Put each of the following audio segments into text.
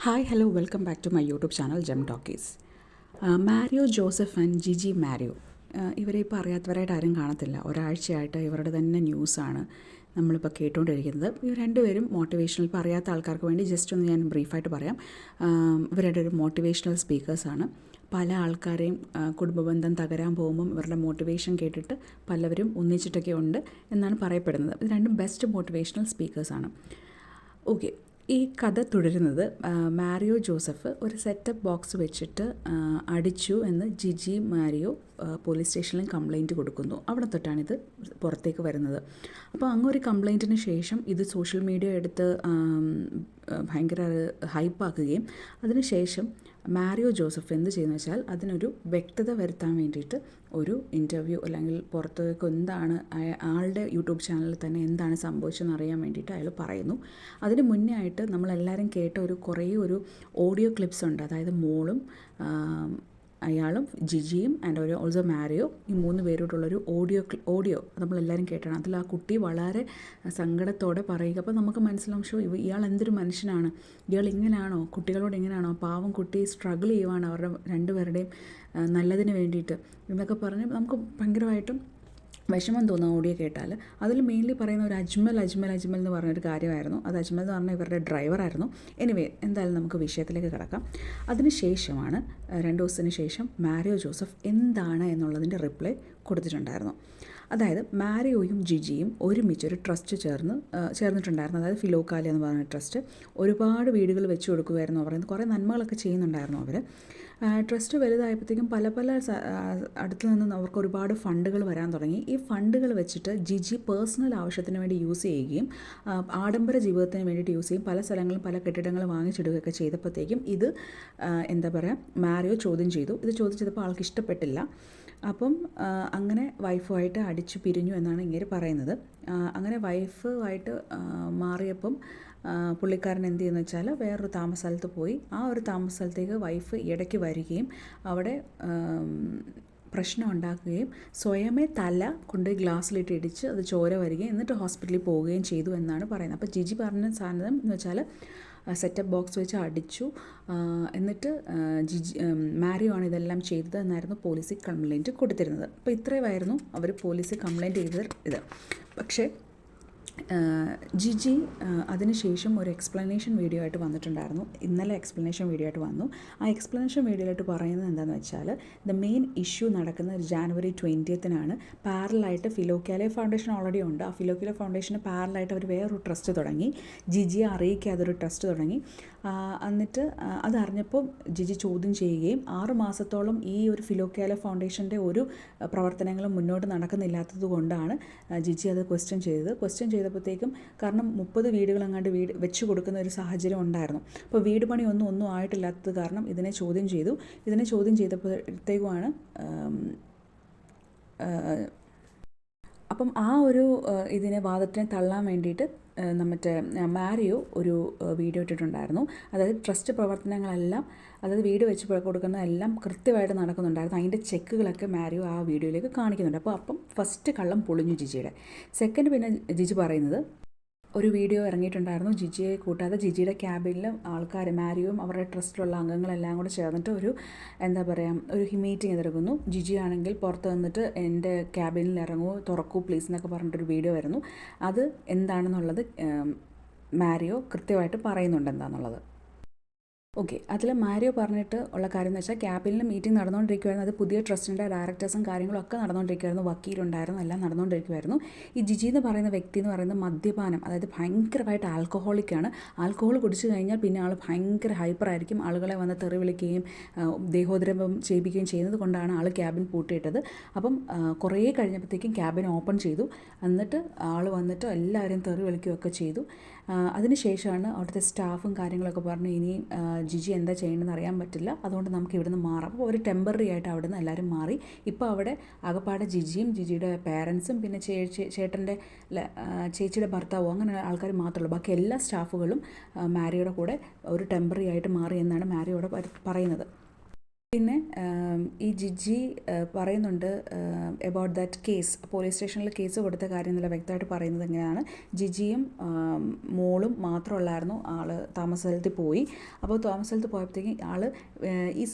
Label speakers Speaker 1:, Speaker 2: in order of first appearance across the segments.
Speaker 1: Hi hello welcome back to my YouTube channel gem talkies. Mario Joseph and Jiji Mario, ഇവരെ ഇപ്പോൾ അറിയാത്തവരായിട്ട് ആരും കാണത്തില്ല. ഒരാഴ്ചയായിട്ട് ഇവരുടെ തന്നെ ന്യൂസാണ് നമ്മളിപ്പോൾ കേട്ടുകൊണ്ടിരിക്കുന്നത്. ഇവർ രണ്ടുപേരും മോട്ടിവേഷണൽ, ഇപ്പോൾ അറിയാത്ത ആൾക്കാർക്ക് വേണ്ടി ജസ്റ്റ് ഒന്ന് ഞാൻ ബ്രീഫായിട്ട് പറയാം. ഇവരുടെ ഒരു മോട്ടിവേഷണൽ സ്പീക്കേഴ്സാണ്. പല ആൾക്കാരെയും കുടുംബബന്ധം തകരാൻ പോകുമ്പം ഇവരുടെ മോട്ടിവേഷൻ കേട്ടിട്ട് പലവരും ഒന്നിച്ചിട്ടൊക്കെ ഉണ്ട് എന്നാണ് പറയപ്പെടുന്നത്. ഇത് രണ്ടും ബെസ്റ്റ് മോട്ടിവേഷണൽ സ്പീക്കേഴ്സാണ്. ഓക്കെ, ഈ കഥ തുടരുന്നത് മാരിയോ ജോസഫ് ഒരു സെറ്റപ്പ് ബോക്സ് വെച്ചിട്ട് അടിച്ചു എന്ന് ജിജി മാരിയോ പോലീസ് സ്റ്റേഷനിൽ കംപ്ലയിൻറ്റ് കൊടുക്കുന്നു. അവിടെ തൊട്ടാണിത് പുറത്തേക്ക് വരുന്നത്. അപ്പോൾ അങ്ങൊരു കംപ്ലയിൻറ്റിന് ശേഷം ഇത് സോഷ്യൽ മീഡിയ എടുത്ത് ഭയങ്കര ഹൈപ്പാക്കുകയും അതിനുശേഷം മാരിയോ ജോസഫ് എന്ത് ചെയ്യുന്നു വെച്ചാൽ അതിനൊരു വ്യക്തത വരുത്താൻ വേണ്ടിയിട്ട് ഒരു ഇൻ്റർവ്യൂ അല്ലെങ്കിൽ പുറത്തേക്ക് എന്താണ് ആളുടെ യൂട്യൂബ് ചാനലിൽ തന്നെ എന്താണ് സംഭവിച്ചതെന്ന് അറിയാൻ വേണ്ടിയിട്ട് അയാൾ പറയുന്നു. അതിന് മുന്നേ ആയിട്ട് നമ്മളെല്ലാവരും കേട്ട കുറേ ഓഡിയോ ക്ലിപ്സ് ഉണ്ട്. അതായത് മോളും അയാളും ജിജിയും ആൻഡ് ഓൾസോ മാരിയോ, ഈ 3 പേരോടുള്ളൊരു ഓഡിയോ നമ്മളെല്ലാവരും കേട്ടാണ്. അതിൽ ആ കുട്ടി വളരെ സങ്കടത്തോടെ പറയുക. അപ്പോൾ നമുക്ക് മനസ്സിലാവും, ഇയാൾ എന്തൊരു മനുഷ്യനാണ്, ഇയാൾ ഇങ്ങനെയാണോ, കുട്ടികളോട് ഇങ്ങനെയാണോ, പാവം കുട്ടി സ്ട്രഗിൾ ചെയ്യുവാണ് അവരുടെ രണ്ടുപേരുടെയും നല്ലതിന് വേണ്ടിയിട്ട് എന്നൊക്കെ പറഞ്ഞ് നമുക്ക് ഭയങ്കരമായിട്ടും വിഷമം തോന്നുന്ന ഓഡിയോ കേട്ടാൽ. അതിൽ മെയിൻലി പറയുന്ന ഒരു അജ്മൽ എന്ന് പറഞ്ഞൊരു കാര്യമായിരുന്നു. അത് അജ്മൽ എന്ന് പറഞ്ഞാൽ ഇവരുടെ ഡ്രൈവറായിരുന്നു. എനിവേ, എന്തായാലും നമുക്ക് വിഷയത്തിലേക്ക് കിടക്കാം. അതിന് ശേഷമാണ് 2 ദിവസത്തിന് ശേഷം മാരിയോ ജോസഫ് എന്താണ് എന്നുള്ളതിൻ്റെ റിപ്ലൈ കൊടുത്തിട്ടുണ്ടായിരുന്നു. അതായത് മാരിയോയും ജിജിയും ഒരുമിച്ചൊരു ട്രസ്റ്റ് ചേർന്നിട്ടുണ്ടായിരുന്നു. അതായത് ഫിലോക്കാലി എന്ന് പറയുന്ന ട്രസ്റ്റ്. ഒരുപാട് വീടുകൾ വെച്ച് കൊടുക്കുമായിരുന്നു. പറയുന്നത് കുറേ നന്മകളൊക്കെ ചെയ്യുന്നുണ്ടായിരുന്നു അവർ. ട്രസ്റ്റ് വലുതായപ്പോഴത്തേക്കും പല അടുത്തു നിന്നും അവർക്ക് ഒരുപാട് ഫണ്ടുകൾ വരാൻ തുടങ്ങി. ഈ ഫണ്ടുകൾ വെച്ചിട്ട് ജിജി പേഴ്സണൽ ആവശ്യത്തിന് വേണ്ടി യൂസ് ചെയ്യുകയും ആഡംബര ജീവിതത്തിന് വേണ്ടിയിട്ട് യൂസ് ചെയ്യും. പല സ്ഥലങ്ങളും പല കെട്ടിടങ്ങൾ വാങ്ങിച്ചിടുകയൊക്കെ ചെയ്തപ്പോഴത്തേക്കും ഇത് എന്താ പറയുക, മാരിയോ ചോദ്യം ചെയ്തു. ഇത് ചോദ്യം ചെയ്തപ്പോൾ ആൾക്ക് ഇഷ്ടപ്പെട്ടില്ല. അപ്പം അങ്ങനെ വൈഫുമായിട്ട് അടിച്ചു പിരിഞ്ഞു എന്നാണ് ഇങ്ങനെ പറയുന്നത്. അങ്ങനെ വൈഫുമായിട്ട് മാറിയപ്പം പുള്ളിക്കാരൻ എന്ത് ചെയ്യുന്നു വെച്ചാൽ വേറൊരു താമസ സ്ഥലത്ത് പോയി. ആ ഒരു താമസ സ്ഥലത്തേക്ക് വൈഫ് ഇടയ്ക്ക് വരികയും അവിടെ പ്രശ്നം ഉണ്ടാക്കുകയും സ്വയമേ തല കൊണ്ട് ഗ്ലാസ്സിലിട്ട് ഇടിച്ച് അത് ചോര വരികയും എന്നിട്ട് ഹോസ്പിറ്റലിൽ പോവുകയും ചെയ്തു എന്നാണ് പറയുന്നത്. അപ്പോൾ ജിജി പറഞ്ഞ സാധനം എന്ന് വെച്ചാൽ സെറ്റപ്പ് ബോക്സ് വെച്ച് അടിച്ചു, എന്നിട്ട് മാരിയോ ആണ് ഇതെല്ലാം ചെയ്തത് എന്നായിരുന്നു പോലീസിൽ കംപ്ലയിൻറ്റ് കൊടുത്തിരുന്നത്. അപ്പോൾ ഇത്രയുമായിരുന്നു അവർ പോലീസിൽ കംപ്ലയിൻറ്റ് ചെയ്തത് ഇത്. പക്ഷേ ജിജി അതിനുശേഷം ഒരു എക്സ്പ്ലനേഷൻ വീഡിയോ ആയിട്ട് വന്നിട്ടുണ്ടായിരുന്നു. ഇന്നലെ എക്സ്പ്ലനേഷൻ വീഡിയോ ആയിട്ട് വന്നു. ആ എക്സ്പ്ലനേഷൻ വീഡിയോയിലായിട്ട് പറയുന്നത് എന്താണെന്ന് വെച്ചാൽ ദ മെയിൻ ഇഷ്യൂ നടക്കുന്ന ജാനുവരി 20 പാരലായിട്ട് ഫിലോക്കാലെ ഫൗണ്ടേഷൻ ഓൾറെഡി ഉണ്ട്. ആ ഫിലോക്കാലെ ഫൗണ്ടേഷന് പാരലായിട്ട് അവർ വേറൊരു ട്രസ്റ്റ് തുടങ്ങി. ജിജിയെ അറിയിക്കാതെ ഒരു ട്രസ്റ്റ് തുടങ്ങി. എന്നിട്ട് അതറിഞ്ഞപ്പോൾ ജിജി ചോദ്യം ചെയ്യുകയും 6 മാസത്തോളം ഈ ഒരു ഫിലോക്കാലെ ഫൗണ്ടേഷൻ്റെ ഒരു പ്രവർത്തനങ്ങളും മുന്നോട്ട് നടക്കുന്നില്ലാത്തത് കൊണ്ടാണ് ജിജി അത് ക്വസ്റ്റ്യൻ ചെയ്തപ്പോഴത്തേക്കും, കാരണം 30 വീടുകളെങ്ങാണ്ട് വെച്ച് കൊടുക്കുന്ന ഒരു സാഹചര്യം ഉണ്ടായിരുന്നു. അപ്പോൾ വീട് പണി ഒന്നും ആയിട്ടില്ലാത്തത് കാരണം ഇതിനെ ചോദ്യം ചെയ്തപ്പോഴത്തേക്കുമാണ് അപ്പം ആ ഒരു ഇതിനെ വാദത്തിനെ തള്ളാൻ വേണ്ടിയിട്ട് മറ്റേ മാരിയോ ഒരു വീഡിയോ ഇട്ടിട്ടുണ്ടായിരുന്നു. അതായത് ട്രസ്റ്റ് പ്രവർത്തനങ്ങളെല്ലാം, അതായത് വീട് വെച്ച് കൊടുക്കുന്നതെല്ലാം കൃത്യമായിട്ട് നടക്കുന്നുണ്ടായിരുന്നു. അതിൻ്റെ ചെക്കുകളൊക്കെ മാരിയോ ആ വീഡിയോയിലേക്ക് കാണിക്കുന്നുണ്ട്. അപ്പം ഫസ്റ്റ് കള്ളം പൊളിഞ്ഞു ജിജിയുടെ. സെക്കൻഡ് പിന്നെ ജിജി പറയുന്നത്, ഒരു വീഡിയോ ഇറങ്ങിയിട്ടുണ്ടായിരുന്നു ജിജിയെ കൂട്ടാതെ ജിജിയുടെ ക്യാബിനിൽ ആൾക്കാർ, മാരിയോയും അവരുടെ ട്രസ്റ്റിലുള്ള അംഗങ്ങളെല്ലാം കൂടെ ചേർന്നിട്ട് ഒരു മീറ്റിംഗ് നടക്കുന്നു. ജിജി ആണെങ്കിൽ പുറത്ത് നിന്നിട്ട് എൻ്റെ ക്യാബിനിൽ ഇറങ്ങൂ, തുറക്കൂ പ്ലീസ് എന്നൊക്കെ പറഞ്ഞിട്ടൊരു വീഡിയോ വരുന്നു. അത് എന്താണെന്നുള്ളത് മാരിയോ കൃത്യമായിട്ട് പറയുന്നുണ്ട് എന്താണെന്നുള്ളത്. ഓക്കെ, അതിൽ മാരിയോ പറഞ്ഞിട്ട് ഉള്ള കാര്യം എന്ന് വെച്ചാൽ ക്യാബിനിൽ മീറ്റിംഗ് നടന്നുകൊണ്ടിരിക്കുമായിരുന്നു. അത് പുതിയ ട്രസ്റ്റിൻ്റെ ഡയറക്ടേഴ്സും കാര്യങ്ങളൊക്കെ നടന്നുകൊണ്ടിരിക്കുമായിരുന്നു, വക്കീലുണ്ടായിരുന്നു, എല്ലാം നടന്നുകൊണ്ടിരിക്കുമായിരുന്നു. ഈ ജിജി എന്ന് പറയുന്ന വ്യക്തി എന്ന് പറയുന്നത് മദ്യപാനം, അതായത് ഭയങ്കരമായിട്ട് ആൽക്കഹോളിക്കാണ്. ആൽക്കഹോൾ കുടിച്ചു കഴിഞ്ഞാൽ പിന്നെ ആൾ ഭയങ്കര ഹൈപ്പറായിരിക്കും. ആളുകളെ വന്ന് തെറി വിളിക്കുകയും ദേഹോദ്രവം ചെയ്യിപ്പിക്കുകയും ചെയ്യുന്നത് കൊണ്ടാണ് ആൾ ക്യാബിൻ പൂട്ടിയിട്ടത്. അപ്പം കുറേ കഴിഞ്ഞപ്പോഴത്തേക്കും ക്യാബിൻ ഓപ്പൺ ചെയ്തു. എന്നിട്ട് ആൾ വന്നിട്ട് എല്ലാവരെയും തെറി വിളിക്കുകയൊക്കെ ചെയ്തു. അതിനുശേഷമാണ് അവിടുത്തെ സ്റ്റാഫും കാര്യങ്ങളൊക്കെ പറഞ്ഞു, ഇനി ജിജി എന്താ ചെയ്യേണ്ടതെന്ന് അറിയാൻ പറ്റില്ല, അതുകൊണ്ട് നമുക്ക് ഇവിടുന്ന് മാറാം. അപ്പോൾ ഒരു ടെമ്പററി ആയിട്ട് അവിടെ നിന്ന് എല്ലാവരും മാറി. ഇപ്പോൾ അവിടെ ആകപ്പാടെ ജിജിയും ജിജിയുടെ പേരൻസും പിന്നെ ചേച്ചിയുടെ ഭർത്താവും അങ്ങനെ ആൾക്കാർ മാത്രമേ ഉള്ളൂ. ബാക്കി എല്ലാ സ്റ്റാഫുകളും മാരിയോയുടെ കൂടെ ഒരു ടെമ്പററി ആയിട്ട് മാറി എന്നാണ് മാരിയോടെ പറയുന്നത്. പിന്നെ ഈ ജിജി പറയുന്നുണ്ട് എബൌട്ട് ദാറ്റ് കേസ്, പോലീസ് സ്റ്റേഷനിൽ കേസ് കൊടുത്ത കാര്യം എന്നുള്ള വ്യക്തമായിട്ട് പറയുന്നത് എങ്ങനെയാണ്, ജിജിയും മോളും മാത്രമുള്ളായിരുന്നു. ആൾ താമസ സ്ഥലത്ത് പോയി. അപ്പോൾ താമസ സ്ഥലത്ത് പോയപ്പോഴത്തേക്കും ആൾ ഈ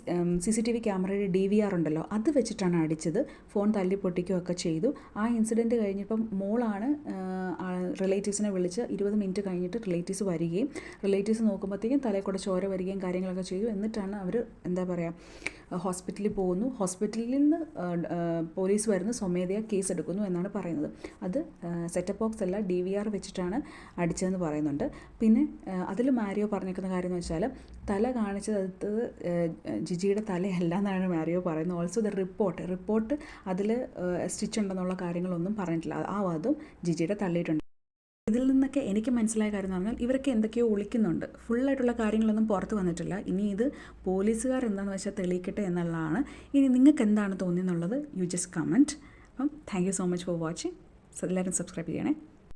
Speaker 1: CCTV ക്യാമറയുടെ DVR ഉണ്ടല്ലോ, അത് വെച്ചിട്ടാണ് അടിച്ചത്. ഫോൺ തല്ലി പൊട്ടിക്കുകയൊക്കെ ചെയ്തു. ആ ഇൻസിഡൻറ്റ് കഴിഞ്ഞപ്പം മോളാണ് റിലേറ്റീവ്സിനെ വിളിച്ച് 20 മിനിറ്റ് കഴിഞ്ഞിട്ട് റിലേറ്റീവ്സ് വരികയും റിലേറ്റീവ്സ് നോക്കുമ്പോഴത്തേക്കും തലയിൽ കൂടെ ചോര വരികയും കാര്യങ്ങളൊക്കെ ചെയ്തു. എന്നിട്ടാണ് അവർ എന്താ പറയുക ഹോസ്പിറ്റലിൽ പോകുന്നു. ഹോസ്പിറ്റലിൽ നിന്ന് പോലീസ് വരുന്നു, സ്വമേധയാ കേസ് എടുക്കുന്നു എന്നാണ് പറയുന്നത്. അത് സെറ്റപ്പ് ബോക്സ് അല്ല, DVR വെച്ചിട്ടാണ് അടിച്ചതെന്ന് പറയുന്നുണ്ട്. പിന്നെ അതിൽ മാരിയോ പറഞ്ഞിരിക്കുന്ന കാര്യം എന്ന് വെച്ചാൽ തല കാണിച്ചത് ജിജിയുടെ തലയല്ല എന്നാണ് മാരിയോ പറയുന്നത്. ഓൾസോ ദ റിപ്പോർട്ട് അതിൽ സ്റ്റിച്ച് ഉണ്ടെന്നുള്ള കാര്യങ്ങളൊന്നും പറഞ്ഞിട്ടില്ല. ആ വാദം ജിജിയുടെ തള്ളിയിട്ടുണ്ട്. ഇതിൽ നിന്നൊക്കെ എനിക്ക് മനസ്സിലായ കാര്യം എന്ന് പറഞ്ഞാൽ ഇവരൊക്കെ എന്തൊക്കെയോ ഒളിക്കുന്നുണ്ട്. ഫുള്ളായിട്ടുള്ള കാര്യങ്ങളൊന്നും പുറത്ത് വന്നിട്ടില്ല. ഇനി ഇത് പോലീസുകാർ എന്താണെന്ന് വെച്ചാൽ തെളിയിക്കട്ടെ എന്നുള്ളതാണ്. ഇനി നിങ്ങൾക്ക് എന്താണ് തോന്നിയെന്നുള്ളത് യു ജസ്റ്റ് കമൻറ്റ്. അപ്പം thank you so much for watching. എല്ലാവരും സബ്സ്ക്രൈബ് ചെയ്യണേ.